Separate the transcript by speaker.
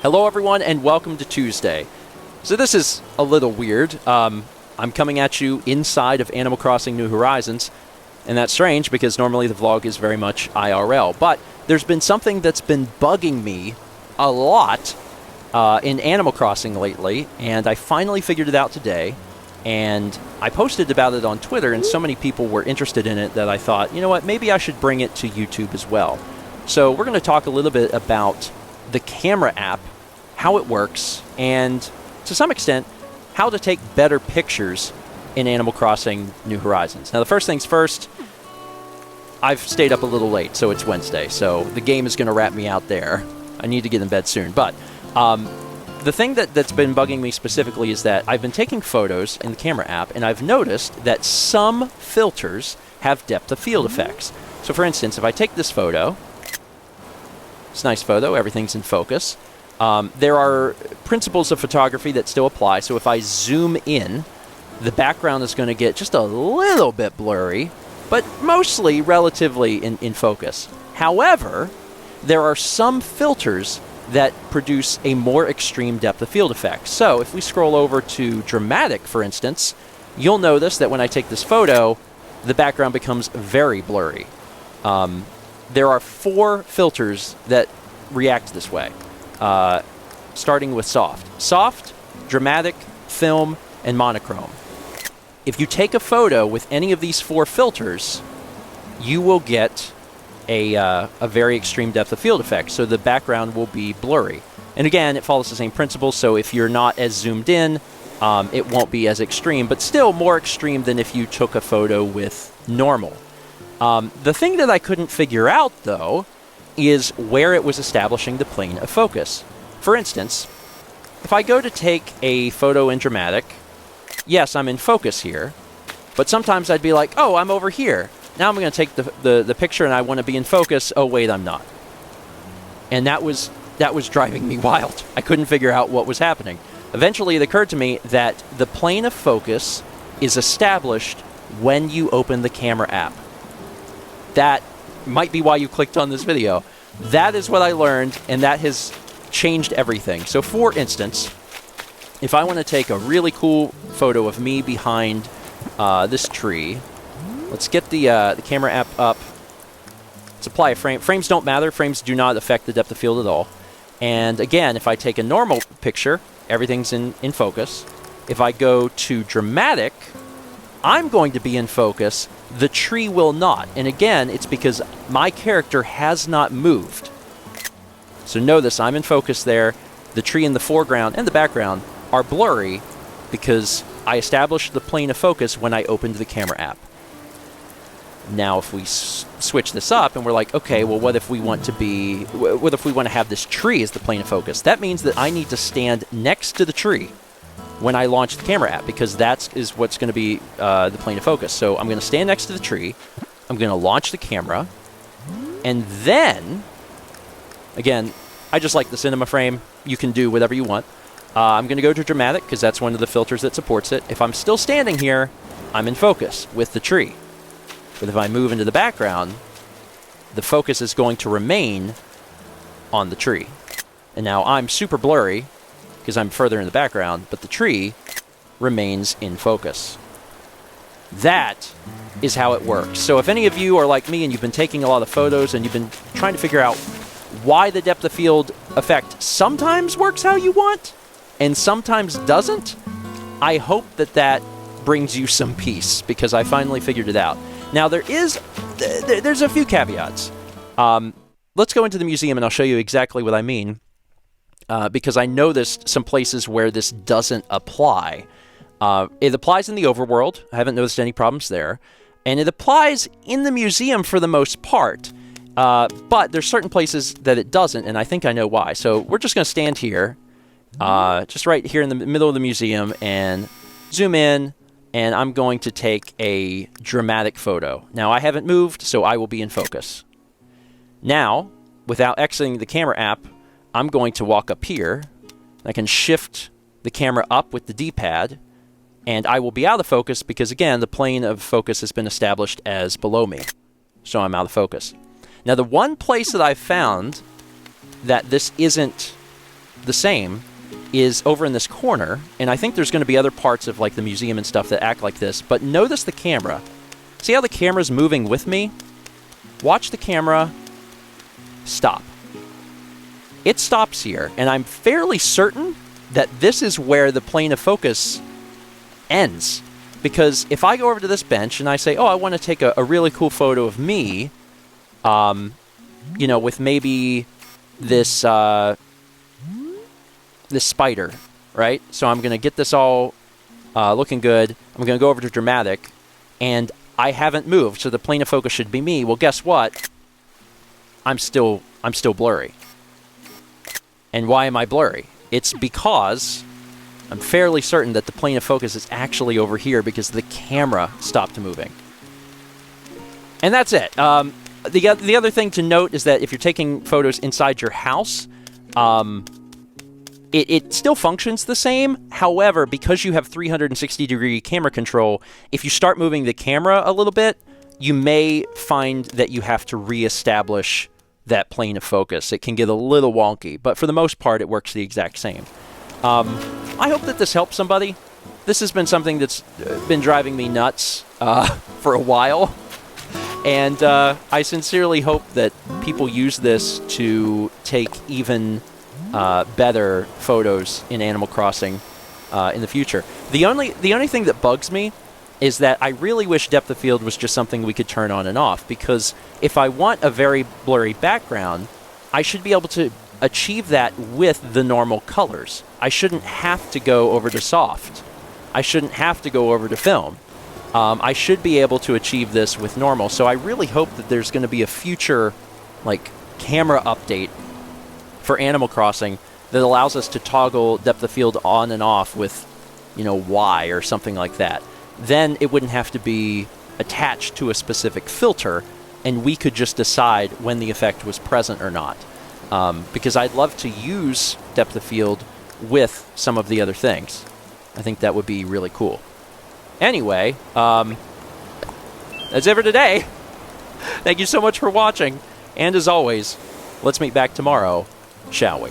Speaker 1: Hello everyone and welcome to Tuesday. So this is a little weird. I'm coming at you inside of Animal Crossing New Horizons, and that's strange because normally the vlog is very much IRL. But there's been something that's been bugging me a lot in Animal Crossing lately, and I finally figured it out today. And I posted about it on Twitter, and so many people were interested in it that I thought, you know what, maybe I should bring it to YouTube as well. So we're going to talk a little bit about the camera app, how it works, and to some extent, how to take better pictures in Animal Crossing New Horizons. Now, the first things first, I've stayed up a little late, so it's Wednesday, so the game is going to wrap me out there. I need to get in bed soon, but the thing that's been bugging me specifically is that I've been taking photos in the camera app, and I've noticed that some filters have depth of field effects. So for instance, if I take this photo, it's a nice photo, everything's in focus. There are principles of photography that still apply, so if I zoom in, the background is going to get just a little bit blurry, but mostly relatively in focus. However, there are some filters that produce a more extreme depth of field effect. So if we scroll over to Dramatic, for instance, you'll notice that when I take this photo, the background becomes very blurry. There are 4 filters that react this way. Starting with soft. Soft, dramatic, film, and monochrome. If you take a photo with any of these 4 filters, you will get a very extreme depth of field effect, so the background will be blurry. And again, it follows the same principle, so if you're not as zoomed in, it won't be as extreme, but still more extreme than if you took a photo with normal. The thing that I couldn't figure out, though, is where it was establishing the plane of focus. For instance, if I go to take a photo in Dramatic, yes, I'm in focus here, but sometimes I'd be like, oh, I'm over here. Now I'm going to take the picture and I want to be in focus. Oh, wait, I'm not. And that was driving me wild. I couldn't figure out what was happening. Eventually, it occurred to me that the plane of focus is established when you open the camera app. That might be why you clicked on this video. That is what I learned, and that has changed everything. So for instance, if I want to take a really cool photo of me behind this tree, let's get the camera app up. Let's apply a frame. Frames don't matter. Frames do not affect the depth of field at all. And again, if I take a normal picture, everything's in focus. If I go to Dramatic, I'm going to be in focus. The tree will not. And again, it's because my character has not moved. So notice I'm in focus there. The tree in the foreground and the background are blurry because I established the plane of focus when I opened the camera app. Now, if we switch this up and we're like, okay, well, what if we want to have this tree as the plane of focus? That means that I need to stand next to the tree when I launch the camera app, because that is what's going to be the plane of focus. So I'm going to stand next to the tree, I'm going to launch the camera, and then, again, I just like the cinema frame. You can do whatever you want. I'm going to go to Dramatic, because that's one of the filters that supports it. If I'm still standing here, I'm in focus with the tree. But if I move into the background, the focus is going to remain on the tree. And now I'm super blurry, because I'm further in the background, but the tree remains in focus. That is how it works. So if any of you are like me and you've been taking a lot of photos and you've been trying to figure out why the depth of field effect sometimes works how you want and sometimes doesn't, I hope that brings you some peace, because I finally figured it out. Now, there's a few caveats. Let's go into the museum and I'll show you exactly what I mean. Because I noticed some places where this doesn't apply. It applies in the overworld. I haven't noticed any problems there. And it applies in the museum for the most part. But there's certain places that it doesn't, and I think I know why. So we're just going to stand here, just right here in the middle of the museum, and zoom in, and I'm going to take a dramatic photo. Now, I haven't moved, so I will be in focus. Now, without exiting the camera app, I'm going to walk up here. I can shift the camera up with the D-pad, and I will be out of focus because, again, the plane of focus has been established as below me. So I'm out of focus. Now, the one place that I've found that this isn't the same is over in this corner, and I think there's going to be other parts of like the museum and stuff that act like this, but notice the camera. See how the camera's moving with me? Watch the camera stop. It stops here, and I'm fairly certain that this is where the plane of focus ends. Because if I go over to this bench and I say, oh, I want to take a really cool photo of me, you know, with maybe this this spider, right? So I'm going to get this all looking good. I'm going to go over to dramatic, and I haven't moved, so the plane of focus should be me. Well, guess what? I'm still blurry. And why am I blurry? It's because I'm fairly certain that the plane of focus is actually over here because the camera stopped moving. And that's it. The other thing to note is that if you're taking photos inside your house, it still functions the same. However, because you have 360-degree camera control, if you start moving the camera a little bit, you may find that you have to reestablish that plane of focus. It can get a little wonky, but for the most part, it works the exact same. I hope that this helps somebody. This has been something that's been driving me nuts for a while, and I sincerely hope that people use this to take even better photos in Animal Crossing in the future. The only thing that bugs me is that I really wish depth of field was just something we could turn on and off, because if I want a very blurry background, I should be able to achieve that with the normal colors. I shouldn't have to go over to soft. I shouldn't have to go over to film. I should be able to achieve this with normal. So I really hope that there's going to be a future like camera update for Animal Crossing that allows us to toggle depth of field on and off with, you know, Y or something like that. Then it wouldn't have to be attached to a specific filter, and we could just decide when the effect was present or not. Because I'd love to use depth of field with some of the other things. I think that would be really cool. Anyway, that's it for today. Thank you so much for watching. And as always, let's meet back tomorrow, shall we?